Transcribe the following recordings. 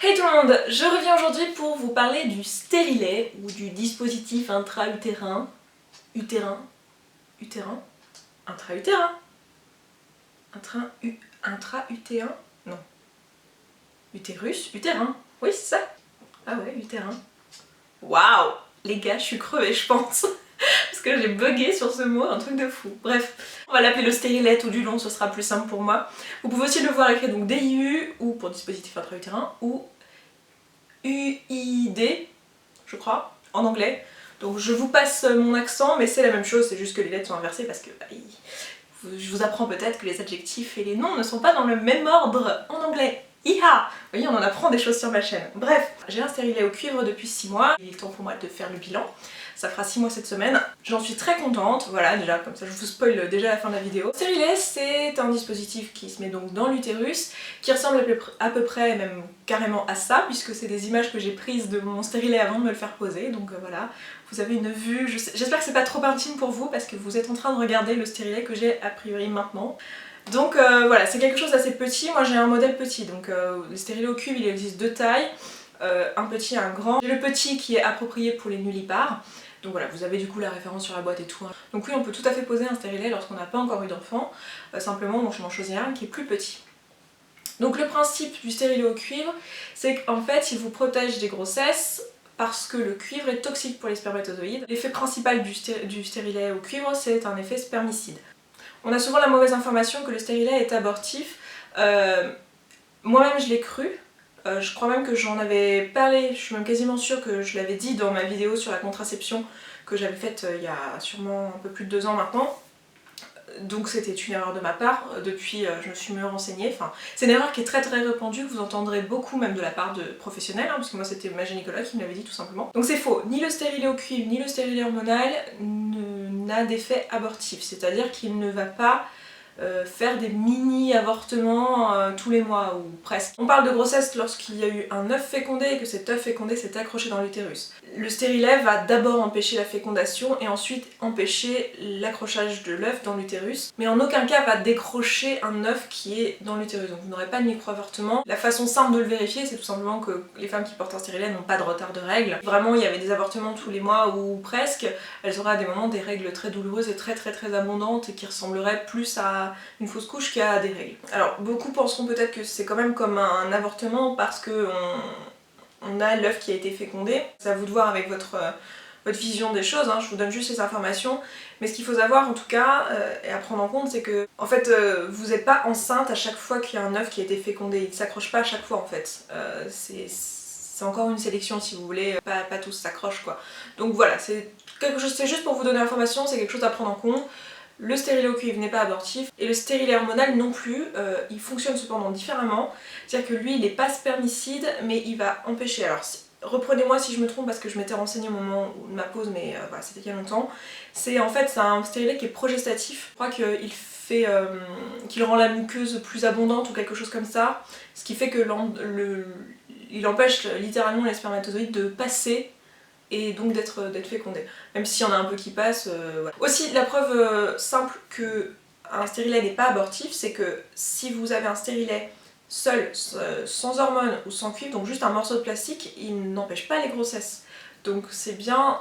Hey tout le monde, je reviens aujourd'hui pour vous parler du stérilet ou du dispositif intra-utérin. Intra-utérin Intra-utérin Non. Utérin. Oui, c'est ça. Ah ouais, utérin. Waouh. Les gars, je suis crevée, je pense. Parce que j'ai bugué sur ce mot, un truc de fou. Bref, on va l'appeler le stérilet ou du long, ce sera plus simple pour moi. Vous pouvez aussi le voir écrit donc DIU ou pour dispositif intra-utérin ou UID, je crois, en anglais. Donc je vous passe mon accent, mais c'est la même chose, c'est juste que les lettres sont inversées parce que je vous apprends peut-être que les adjectifs et les noms ne sont pas dans le même ordre en anglais. Iha! Vous voyez, on en apprend des choses sur ma chaîne. Bref, j'ai un stérilet au cuivre depuis 6 mois. Il est temps pour moi de faire le bilan. Ça fera 6 mois cette semaine. J'en suis très contente. Voilà, déjà, comme ça je vous spoil déjà la fin de la vidéo. Le stérilet, c'est un dispositif qui se met donc dans l'utérus, qui ressemble à peu près, même carrément à ça, puisque c'est des images que j'ai prises de mon stérilet avant de me le faire poser. Donc voilà, vous avez une vue. J'espère que c'est pas trop intime pour vous, parce que vous êtes en train de regarder le stérilet que j'ai a priori maintenant. Donc voilà, c'est quelque chose d'assez petit. Moi j'ai un modèle petit, donc le stérilet au cuivre il existe deux tailles, un petit et un grand. J'ai le petit qui est approprié pour les nullipares, donc voilà, vous avez du coup la référence sur la boîte et tout. Donc oui, on peut tout à fait poser un stérilet lorsqu'on n'a pas encore eu d'enfant, simplement moi je m'en choisis un qui est plus petit. Donc le principe du stérilet au cuivre, c'est qu'en fait il vous protège des grossesses, parce que le cuivre est toxique pour les spermatozoïdes. L'effet principal du stérilet au cuivre, c'est un effet spermicide. On a souvent la mauvaise information que le stérilet est abortif. Moi-même je l'ai cru. Je crois même que j'en avais parlé, je suis même quasiment sûre que je l'avais dit dans ma vidéo sur la contraception que j'avais faite il y a sûrement un peu plus de 2 ans maintenant. Donc c'était une erreur de ma part, depuis je me suis mieux renseignée. Enfin, c'est une erreur qui est très répandue, que vous entendrez beaucoup même de la part de professionnels, hein, parce que moi c'était ma gynécologue qui me l'avait dit tout simplement. Donc c'est faux, ni le stérilet au cuivre ni le stérilet hormonal n'a d'effet abortif, c'est-à-dire qu'il ne va pas faire des mini-avortements tous les mois ou presque. On parle de grossesse lorsqu'il y a eu un œuf fécondé et que cet œuf fécondé s'est accroché dans l'utérus. Le stérilet va d'abord empêcher la fécondation et ensuite empêcher l'accrochage de l'œuf dans l'utérus, mais en aucun cas va décrocher un œuf qui est dans l'utérus, donc vous n'aurez pas de micro-avortement. La façon simple de le vérifier, c'est tout simplement que les femmes qui portent un stérilet n'ont pas de retard de règles. Vraiment, il y avait des avortements tous les mois ou presque, elles auraient à des moments des règles très douloureuses et très abondantes et qui ressembleraient plus à une fausse couche qui a des règles. Alors beaucoup penseront peut-être que c'est quand même comme un avortement parce que on a l'œuf qui a été fécondé. C'est à vous de voir avec votre vision des choses, hein. Je vous donne juste ces informations. Mais ce qu'il faut savoir en tout cas, et à prendre en compte, c'est que en fait vous n'êtes pas enceinte à chaque fois qu'il y a un œuf qui a été fécondé. Il ne s'accroche pas à chaque fois en fait. C'est encore une sélection si vous voulez, pas tous s'accrochent quoi. Donc voilà, c'est juste pour vous donner l'information, c'est quelque chose à prendre en compte. Le stérilet au cuivre n'est pas abortif et le stérilet hormonal non plus, il fonctionne cependant différemment, c'est-à-dire que lui il n'est pas spermicide mais il va empêcher, alors reprenez-moi si je me trompe parce que je m'étais renseignée au moment de ma pause mais voilà, c'était il y a longtemps, c'est un stérilet qui est progestatif, je crois qu'il rend la muqueuse plus abondante ou quelque chose comme ça, ce qui fait que il empêche littéralement les spermatozoïdes de passer et donc d'être fécondé. Même s'il y en a un peu qui passent, voilà. Aussi, la preuve simple que un stérilet n'est pas abortif, c'est que si vous avez un stérilet seul, sans hormones ou sans cuivre, donc juste un morceau de plastique, il n'empêche pas les grossesses. Donc c'est bien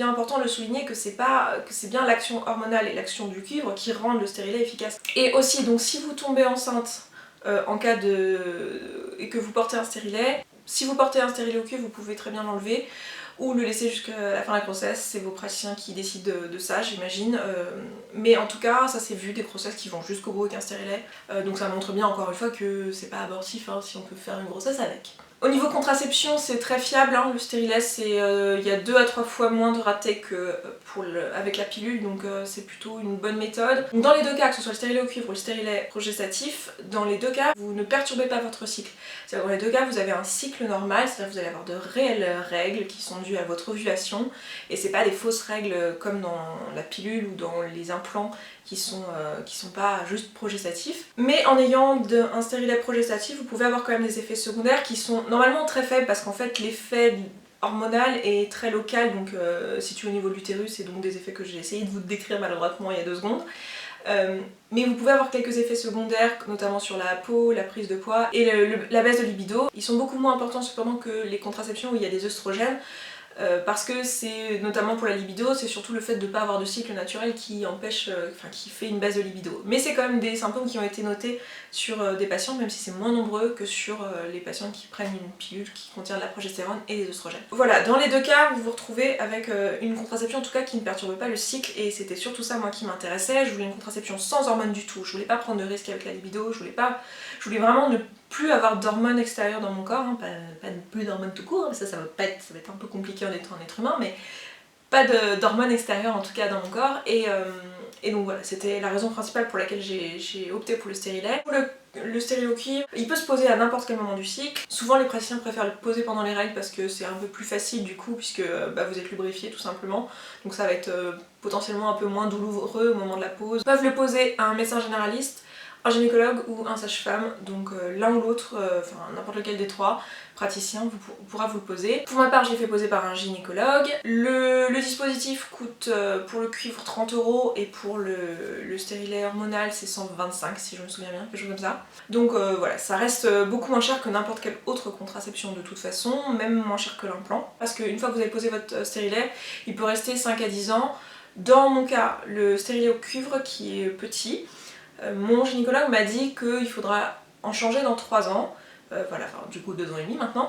important de le souligner que c'est bien l'action hormonale et l'action du cuivre qui rendent le stérilet efficace. Et aussi, donc si vous tombez enceinte en cas et que vous portez un stérilet, si vous portez un stérilet au cuivre, vous pouvez très bien l'enlever ou le laisser jusqu'à la fin de la grossesse, c'est vos praticiens qui décident de ça j'imagine, mais en tout cas ça s'est vu des grossesses qui vont jusqu'au bout avec un stérilet, donc ça montre bien encore une fois que c'est pas abortif hein, si on peut faire une grossesse avec. Au niveau contraception c'est très fiable, hein, le stérilet il y a 2 à 3 fois moins de ratés que avec la pilule, donc c'est plutôt une bonne méthode. Donc dans les deux cas, que ce soit le stérilet au cuivre ou le stérilet progestatif, dans les deux cas vous ne perturbez pas votre cycle. C'est-à-dire dans les deux cas vous avez un cycle normal, c'est-à-dire que vous allez avoir de réelles règles qui sont dues à votre ovulation et c'est pas des fausses règles comme dans la pilule ou dans les implants qui sont pas juste progestatifs. Mais en ayant un stérilet progestatif, vous pouvez avoir quand même des effets secondaires qui sont normalement très faibles parce qu'en fait l'effet hormonal est très local, donc situé au niveau de l'utérus, et donc des effets que j'ai essayé de vous décrire maladroitement il y a 2 secondes. Mais vous pouvez avoir quelques effets secondaires, notamment sur la peau, la prise de poids et la baisse de libido. Ils sont beaucoup moins importants cependant que les contraceptions où il y a des œstrogènes. Parce que c'est notamment pour la libido, c'est surtout le fait de ne pas avoir de cycle naturel qui empêche, qui fait une baisse de libido. Mais c'est quand même des symptômes qui ont été notés sur des patients, même si c'est moins nombreux que sur les patients qui prennent une pilule qui contient de la progestérone et des œstrogènes. Voilà, dans les deux cas, vous vous retrouvez avec une contraception en tout cas qui ne perturbe pas le cycle, et c'était surtout ça moi qui m'intéressait. Je voulais une contraception sans hormones du tout, je voulais pas prendre de risques avec la libido, je voulais vraiment ne plus avoir d'hormones extérieures dans mon corps, hein, pas plus d'hormones tout court, ça va être un peu compliqué en étant un être humain, mais pas d'hormones extérieures en tout cas dans mon corps, et donc voilà, c'était la raison principale pour laquelle j'ai opté pour le stérilet. Pour le stérilet au cuivre, il peut se poser à n'importe quel moment du cycle. Souvent les praticiens préfèrent le poser pendant les règles parce que c'est un peu plus facile du coup, puisque vous êtes lubrifié tout simplement, donc ça va être potentiellement un peu moins douloureux au moment de la pose. Ils peuvent le poser à un médecin généraliste, un gynécologue ou un sage-femme, donc l'un ou l'autre, n'importe lequel des trois praticiens pourra vous le poser. Pour ma part, je l'ai fait poser par un gynécologue. Le dispositif coûte pour le cuivre 30 € et pour le stérilet hormonal c'est 125 si je me souviens bien, quelque chose comme ça. Donc voilà, ça reste beaucoup moins cher que n'importe quelle autre contraception de toute façon, même moins cher que l'implant, parce qu'une fois que vous avez posé votre stérilet, il peut rester 5 à 10 ans. Dans mon cas, le stérilet au cuivre qui est petit, mon gynécologue m'a dit qu'il faudra en changer dans 3 ans, du coup 2 ans et demi maintenant,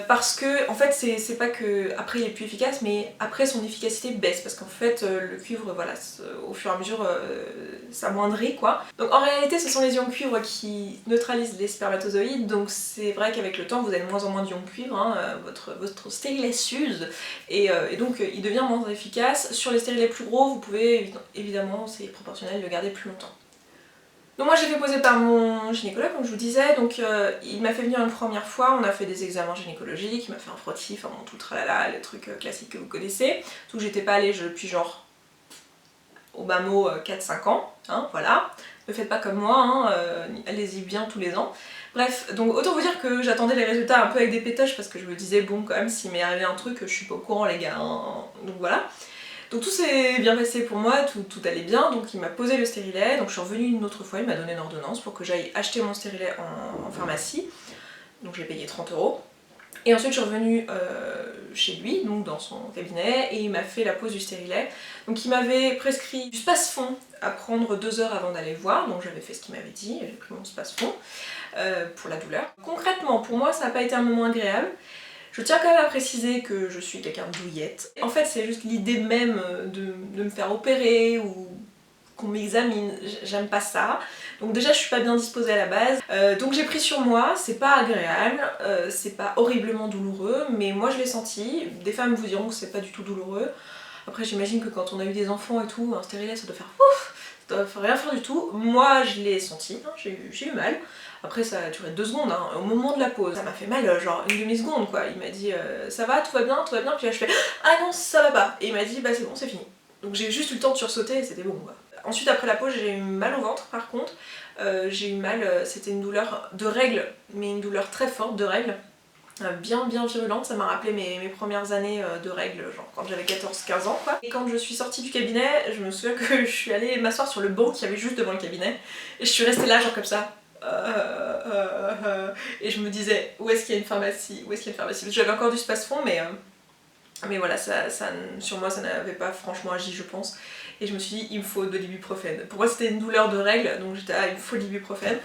parce que en fait c'est pas que après il est plus efficace, mais après son efficacité baisse, parce qu'en fait le cuivre, au fur et à mesure s'amoindrit quoi. Donc en réalité ce sont les ions cuivre qui neutralisent les spermatozoïdes, donc c'est vrai qu'avec le temps vous avez de moins en moins d'ions cuivre, hein, votre stérilet s'use, et donc il devient moins efficace. Sur les stérilets plus gros vous pouvez évidemment, c'est proportionnel, le garder plus longtemps. Donc moi j'ai fait poser par mon gynécologue comme je vous disais, donc il m'a fait venir une première fois, on a fait des examens gynécologiques, il m'a fait un frottis, enfin bon tout le tralala, les trucs classiques que vous connaissez. Tout j'étais pas allée depuis genre au bas mot 4-5 ans, hein, voilà. Ne faites pas comme moi, hein, allez-y bien tous les ans. Bref, donc autant vous dire que j'attendais les résultats un peu avec des pétoches parce que je me disais bon quand même s'il m'est arrivé un truc je suis pas au courant les gars, hein. Donc voilà. Donc tout s'est bien passé pour moi, tout allait bien, donc il m'a posé le stérilet, donc je suis revenue une autre fois, il m'a donné une ordonnance pour que j'aille acheter mon stérilet en pharmacie, donc j'ai payé 30 €. Et ensuite je suis revenue chez lui, donc dans son cabinet, et il m'a fait la pose du stérilet. Donc il m'avait prescrit du Spasfon à prendre 2 heures avant d'aller le voir, donc j'avais fait ce qu'il m'avait dit, j'ai pris mon Spasfon pour la douleur. Concrètement, pour moi ça n'a pas été un moment agréable. Je tiens quand même à préciser que je suis quelqu'un de douillette. En fait, c'est juste l'idée même de me faire opérer ou qu'on m'examine, j'aime pas ça. Donc déjà, je suis pas bien disposée à la base. Donc j'ai pris sur moi, c'est pas agréable, c'est pas horriblement douloureux, mais moi je l'ai senti. Des femmes vous diront que c'est pas du tout douloureux. Après, j'imagine que quand on a eu des enfants et tout, un stérilet ça doit faire ouf, ça doit rien faire du tout. Moi, je l'ai senti, hein, j'ai eu mal. Après ça a duré 2 secondes, hein, au moment de la pause. Ça m'a fait mal genre une demi-seconde quoi. Il m'a dit ça va, tout va bien, puis là je fais ah non ça va pas. Et il m'a dit bah c'est bon c'est fini. Donc j'ai juste eu le temps de sursauter et c'était bon quoi. Ensuite après la pause j'ai eu mal au ventre par contre. J'ai eu mal, c'était une douleur de règles, mais une douleur très forte de règles. Bien virulente, ça m'a rappelé mes premières années de règles, genre quand j'avais 14-15 ans quoi. Et quand je suis sortie du cabinet, je me souviens que je suis allée m'asseoir sur le banc qu'il y avait juste devant le cabinet, et je suis restée là genre comme ça. Et je me disais où est-ce qu'il y a une pharmacie, où est-ce qu'il y a une pharmacie. J'avais encore du Spasfon mais voilà, sur moi ça n'avait pas franchement agi je pense. Et je me suis dit il me faut de l'ibuprofène. Pour moi c'était une douleur de règles, donc j'étais il me faut de l'ibuprofène.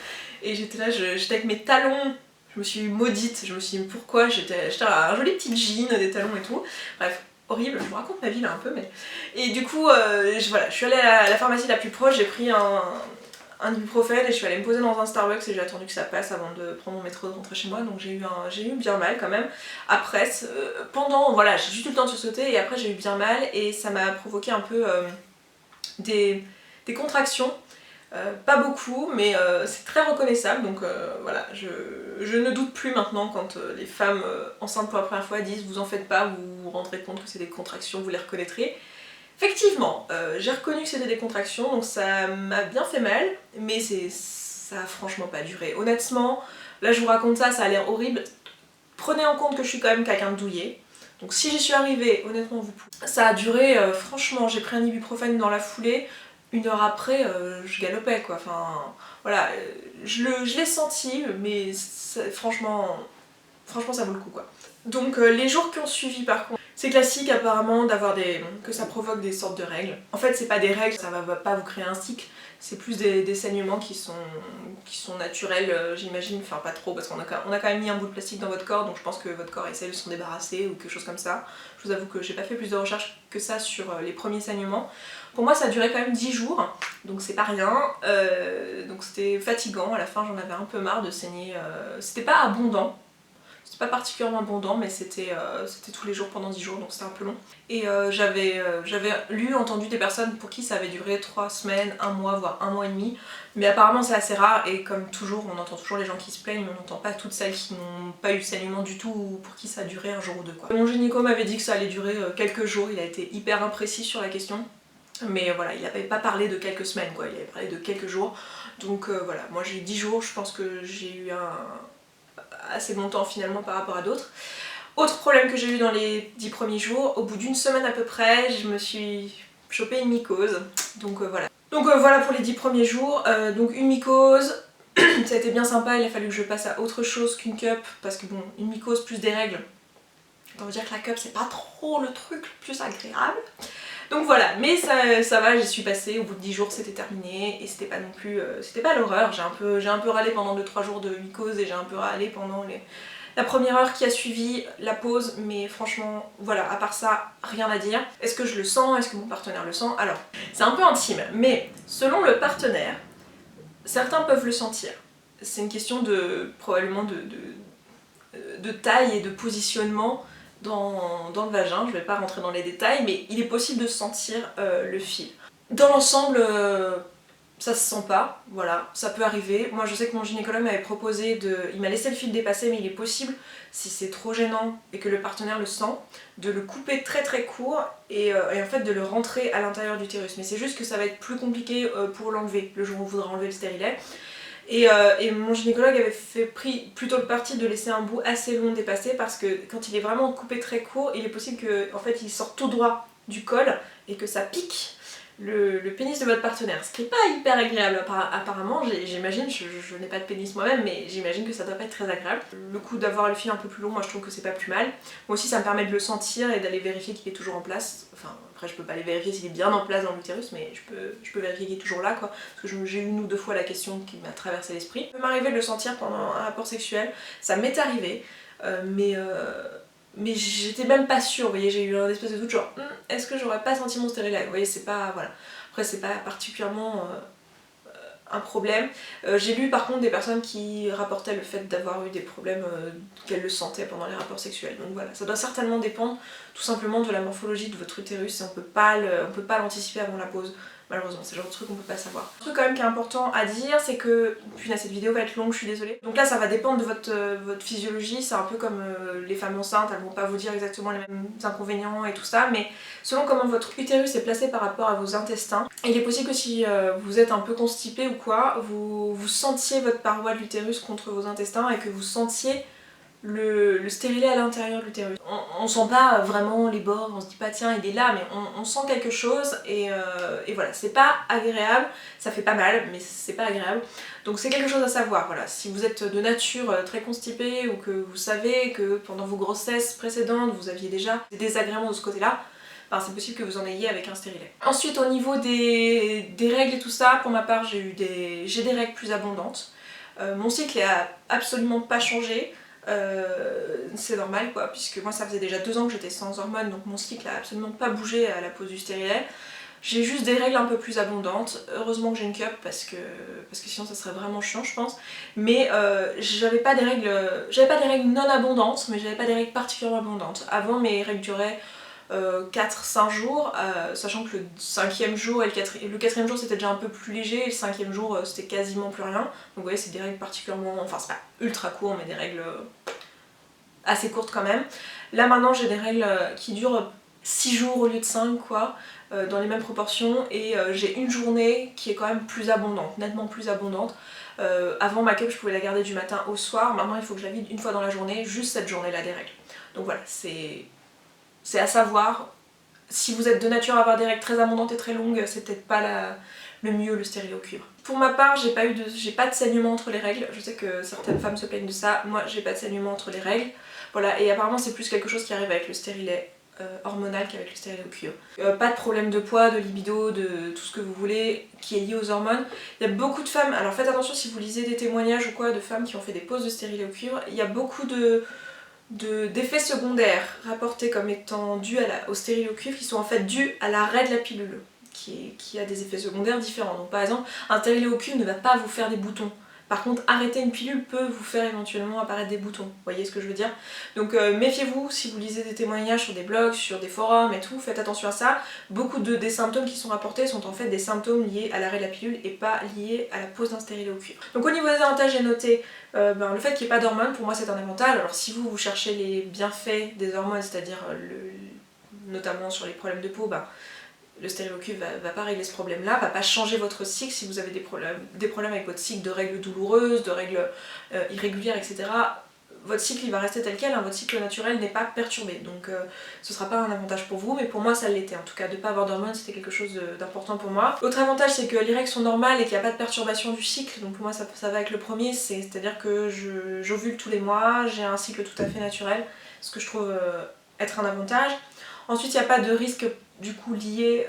Et j'étais là, j'étais avec mes talons, je me suis maudite, je me suis dit pourquoi, j'étais un joli petit jean, des talons et tout. Bref, horrible, je vous raconte ma vie là un peu mais... Et du coup, voilà, je suis allée à la pharmacie la plus proche, j'ai pris un ibuprofène et je suis allée me poser dans un Starbucks et j'ai attendu que ça passe avant de prendre mon métro de rentrer chez moi, donc j'ai eu bien mal quand même. Après, voilà, j'ai juste eu le temps de sursauter et après j'ai eu bien mal et ça m'a provoqué un peu des contractions. Pas beaucoup, mais c'est très reconnaissable, donc voilà, je ne doute plus maintenant quand les femmes enceintes pour la première fois disent vous en faites pas, vous vous rendrez compte que c'est des contractions, vous les reconnaîtrez. Effectivement, j'ai reconnu que c'était des contractions, donc ça m'a bien fait mal, mais ça a franchement pas duré. Honnêtement, là je vous raconte ça, ça a l'air horrible. Prenez en compte que je suis quand même quelqu'un de douillet. Donc si j'y suis arrivée, honnêtement vous pouvez. Ça a duré, franchement, j'ai pris un ibuprofène dans la foulée. 1 heure après, je galopais quoi, enfin voilà, je l'ai senti, mais franchement ça vaut le coup quoi. Donc les jours qui ont suivi par contre, c'est classique apparemment d'avoir que ça provoque des sortes de règles. En fait c'est pas des règles, ça va pas vous créer un cycle, c'est plus des saignements qui sont naturels j'imagine, enfin pas trop parce qu'on a quand même mis un bout de plastique dans votre corps, donc je pense que votre corps essaie de s'en débarrasser ou quelque chose comme ça. Je vous avoue que j'ai pas fait plus de recherches que ça sur les premiers saignements. Pour moi ça a duré quand même 10 jours, donc c'est pas rien, donc c'était fatigant, à la fin j'en avais un peu marre de saigner, c'était pas abondant. C'était pas particulièrement abondant, mais c'était tous les jours pendant 10 jours, donc c'était un peu long. Et j'avais entendu des personnes pour qui ça avait duré 3 semaines, 1 mois, voire 1 mois et demi. Mais apparemment c'est assez rare, et comme toujours, on entend toujours les gens qui se plaignent, mais on n'entend pas toutes celles qui n'ont pas eu de saignement du tout, ou pour qui ça a duré 1 jour ou 2 quoi. Mon gynéco m'avait dit que ça allait durer quelques jours, il a été hyper imprécis sur la question. Mais voilà, il n'avait pas parlé de quelques semaines quoi, il avait parlé de quelques jours. Donc voilà, moi j'ai eu 10 jours, je pense que j'ai eu assez longtemps finalement par rapport à d'autres. Autre problème que j'ai eu dans les 10 premiers jours, au bout d'1 semaine à peu près, je me suis chopé une mycose. Donc voilà. Donc voilà pour les 10 premiers jours. Donc une mycose, ça a été bien sympa, il a fallu que je passe à autre chose qu'une cup, parce que bon, une mycose plus des règles, on va dire que la cup c'est pas trop le truc le plus agréable. Donc voilà, mais ça va, j'y suis passée, au bout de 10 jours c'était terminé, et c'était pas non plus, c'était pas l'horreur, j'ai un peu râlé pendant 2-3 jours de mycose, et j'ai un peu râlé pendant la première heure qui a suivi la pause, mais franchement, voilà, à part ça, rien à dire. Est-ce que je le sens? Est-ce que mon partenaire le sent? Alors, c'est un peu intime, mais selon le partenaire, certains peuvent le sentir. C'est une question probablement de taille et de positionnement dans le vagin, je vais pas rentrer dans les détails, mais il est possible de sentir le fil. Dans l'ensemble, ça se sent pas, voilà, ça peut arriver. Moi je sais que mon gynécologue m'avait proposé il m'a laissé le fil dépasser, mais il est possible, si c'est trop gênant et que le partenaire le sent, de le couper très très court et en fait de le rentrer à l'intérieur de l'utérus. Mais c'est juste que ça va être plus compliqué pour l'enlever, le jour où on voudra enlever le stérilet. Et mon gynécologue avait pris plutôt le parti de laisser un bout assez long dépasser, parce que quand il est vraiment coupé très court, il est possible que en fait, il sorte tout droit du col et que ça pique le pénis de votre partenaire. Ce qui n'est pas hyper agréable apparemment, j'imagine, je n'ai pas de pénis moi-même, mais j'imagine que ça doit pas être très agréable. Le coup d'avoir le fil un peu plus long, moi je trouve que c'est pas plus mal. Moi aussi ça me permet de le sentir et d'aller vérifier qu'il est toujours en place. Enfin, après je peux pas aller vérifier s'il est bien en place dans l'utérus, mais je peux vérifier qu'il est toujours là quoi. Parce que j'ai eu 1 ou 2 fois la question qui m'a traversé l'esprit. Ça peut m'arriver de le sentir pendant un rapport sexuel, ça m'est arrivé, mais j'étais même pas sûre, vous voyez, j'ai eu un espèce de doute genre est-ce que j'aurais pas senti mon stérilet? Vous voyez, c'est pas, voilà. Après c'est pas particulièrement un problème. J'ai lu par contre des personnes qui rapportaient le fait d'avoir eu des problèmes, qu'elles le sentaient pendant les rapports sexuels. Donc voilà, ça doit certainement dépendre tout simplement de la morphologie de votre utérus, et on peut pas l'anticiper avant la pause. Malheureusement, c'est le genre de truc qu'on peut pas savoir. Un truc quand même qui est important à dire, c'est que, punaise, cette vidéo va être longue, je suis désolée. Donc là, ça va dépendre de votre physiologie, c'est un peu comme les femmes enceintes, elles vont pas vous dire exactement les mêmes inconvénients et tout ça, mais selon comment votre utérus est placé par rapport à vos intestins, il est possible que si vous êtes un peu constipé ou quoi, vous sentiez votre paroi de l'utérus contre vos intestins et que vous sentiez le stérilet à l'intérieur de l'utérus. On sent pas vraiment les bords, on se dit pas tiens il est là, mais on sent quelque chose et voilà, c'est pas agréable, ça fait pas mal mais c'est pas agréable. Donc c'est quelque chose à savoir, voilà. Si vous êtes de nature très constipé ou que vous savez que pendant vos grossesses précédentes vous aviez déjà des désagréments de ce côté-là, ben, c'est possible que vous en ayez avec un stérilet. Ensuite au niveau des règles et tout ça, pour ma part j'ai des règles plus abondantes. Mon cycle a absolument pas changé. C'est normal quoi, puisque moi ça faisait déjà 2 ans que j'étais sans hormones, donc mon cycle a absolument pas bougé à la pose du stérilet. J'ai juste des règles un peu plus abondantes, heureusement que j'ai une cup parce que sinon ça serait vraiment chiant je pense, mais j'avais pas des règles non abondantes, mais j'avais pas des règles particulièrement abondantes. Avant mes règles duraient 4-5 jours, sachant que le 5e jour et le 4e jour c'était déjà un peu plus léger, et le 5e jour c'était quasiment plus rien. Donc vous voyez, c'est des règles particulièrement, enfin c'est pas ultra court mais des règles assez courtes quand même. Là maintenant j'ai des règles qui durent 6 jours au lieu de 5 quoi, dans les mêmes proportions, et j'ai une journée qui est quand même plus abondante, nettement plus abondante. Avant ma cup je pouvais la garder du matin au soir, maintenant il faut que je la vide une fois dans la journée, juste cette journée là des règles. Donc voilà, c'est à savoir. si vous êtes de nature à avoir des règles très abondantes et très longues, c'est peut-être pas le mieux le stérilet au cuivre. Pour ma part, j'ai pas de saignement entre les règles. Je sais que certaines femmes se plaignent de ça. Moi, j'ai pas de saignement entre les règles. Voilà, et apparemment c'est plus quelque chose qui arrive avec le stérilet hormonal qu'avec le stérilet au cuivre. Pas de problème de poids, de libido, de tout ce que vous voulez qui est lié aux hormones. Il y a beaucoup de femmes, alors faites attention si vous lisez des témoignages ou quoi de femmes qui ont fait des pauses de stérilet au cuivre, il y a beaucoup d'effets secondaires rapportés comme étant dus au stérilet au cuivre qui sont en fait dus à l'arrêt de la pilule qui a des effets secondaires différents. Donc par exemple, un stérilet au cuivre ne va pas vous faire des boutons. Par contre, arrêter une pilule peut vous faire éventuellement apparaître des boutons. Vous voyez ce que je veux dire? Donc méfiez-vous si vous lisez des témoignages sur des blogs, sur des forums et tout, faites attention à ça. Beaucoup des symptômes qui sont rapportés sont en fait des symptômes liés à l'arrêt de la pilule et pas liés à la pose d'un stérilet au cuivre. Donc au niveau des avantages, j'ai noté le fait qu'il n'y ait pas d'hormones, pour moi c'est un avantage. Alors si vous cherchez les bienfaits des hormones, c'est-à-dire notamment sur les problèmes de peau, le stérilet au cuivre va pas régler ce problème-là, va pas changer votre cycle si vous avez des problèmes avec votre cycle de règles douloureuses, de règles irrégulières, etc. Votre cycle il va rester tel quel, hein, votre cycle naturel n'est pas perturbé, donc ce sera pas un avantage pour vous, mais pour moi ça l'était. En tout cas, de pas avoir d'hormones c'était quelque chose d'important pour moi. Autre avantage, c'est que les règles sont normales et qu'il n'y a pas de perturbation du cycle, donc pour moi ça va avec le premier, c'est-à-dire que j'ovule tous les mois, j'ai un cycle tout à fait naturel, ce que je trouve être un avantage. Ensuite, il n'y a pas de risque du coup lié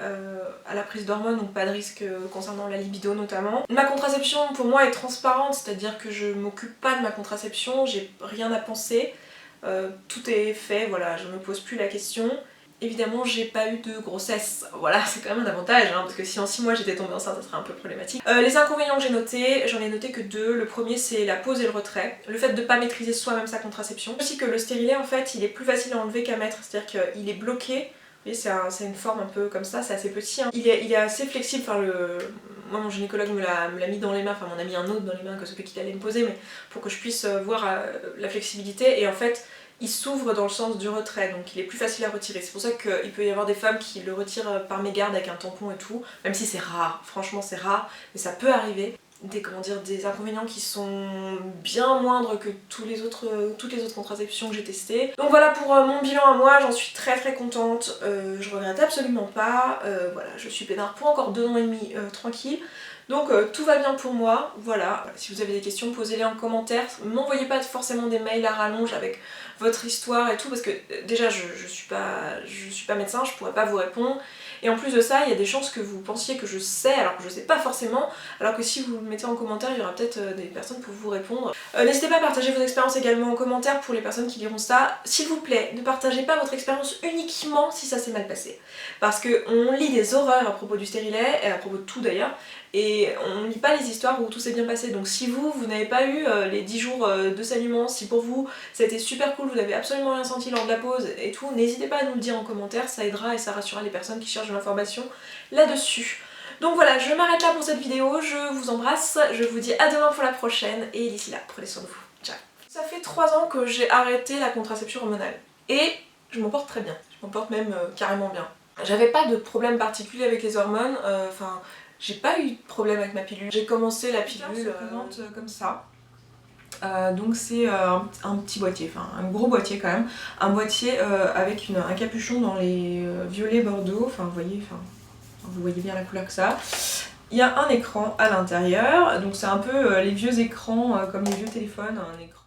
à la prise d'hormones, donc pas de risque concernant la libido notamment. Ma contraception pour moi est transparente, c'est-à-dire que je m'occupe pas de ma contraception, j'ai rien à penser, tout est fait, voilà, je me pose plus la question. Évidemment, j'ai pas eu de grossesse, voilà, c'est quand même un avantage, hein, parce que si en 6 mois j'étais tombée enceinte, ça serait un peu problématique. Les inconvénients que j'ai notés, j'en ai noté que 2. Le premier, c'est la pose et le retrait, le fait de pas maîtriser soi-même sa contraception. Aussi que le stérilet, en fait, il est plus facile à enlever qu'à mettre, c'est-à-dire qu'il est bloqué. Vous voyez, c'est une forme un peu comme ça, c'est assez petit. Hein. Il est assez flexible, enfin moi mon gynécologue me l'a mis dans les mains, enfin m'en a mis un autre dans les mains que celui qu'il allait me poser, mais pour que je puisse voir la flexibilité, et en fait il s'ouvre dans le sens du retrait, donc il est plus facile à retirer. C'est pour ça qu'il peut y avoir des femmes qui le retirent par mégarde avec un tampon et tout, même si c'est rare, franchement c'est rare, mais ça peut arriver. Des inconvénients qui sont bien moindres que toutes les autres contraceptions que j'ai testées. Donc voilà pour mon bilan à moi, j'en suis très très contente, je regrette absolument pas, voilà, je suis peinard pour encore 2 ans et demi tranquille. Donc tout va bien pour moi, voilà. Si vous avez des questions, posez-les en commentaire. M'envoyez pas forcément des mails à rallonge avec votre histoire et tout, parce que déjà je suis pas médecin, je pourrais pas vous répondre. Et en plus de ça, il y a des chances que vous pensiez que je sais, alors que je sais pas forcément, alors que si vous le mettez en commentaire, il y aura peut-être des personnes pour vous répondre. N'hésitez pas à partager vos expériences également en commentaire pour les personnes qui liront ça. S'il vous plaît, ne partagez pas votre expérience uniquement si ça s'est mal passé. Parce qu'on lit des horreurs à propos du stérilet, et à propos de tout d'ailleurs, et on lit pas les histoires où tout s'est bien passé. Donc si vous n'avez pas eu les 10 jours de saignement, si pour vous ça a été super cool, vous n'avez absolument rien senti lors de la pause et tout, n'hésitez pas à nous le dire en commentaire, ça aidera et ça rassurera les personnes qui cherchent de l'information là-dessus. Donc voilà, je m'arrête là pour cette vidéo, je vous embrasse, je vous dis à demain pour la prochaine, et d'ici là, prenez soin de vous. Ciao. Ça fait 3 ans que j'ai arrêté la contraception hormonale, et je m'en porte très bien, je m'en porte même carrément bien. J'avais pas de problème particulier avec les hormones, j'ai pas eu de problème avec ma pilule. J'ai commencé la pilule comme ça. Donc c'est un petit boîtier, enfin un gros boîtier quand même. Un boîtier avec un capuchon dans les violets bordeaux, enfin vous voyez bien la couleur que ça. Il y a un écran à l'intérieur, donc c'est un peu les vieux écrans comme les vieux téléphones, un écran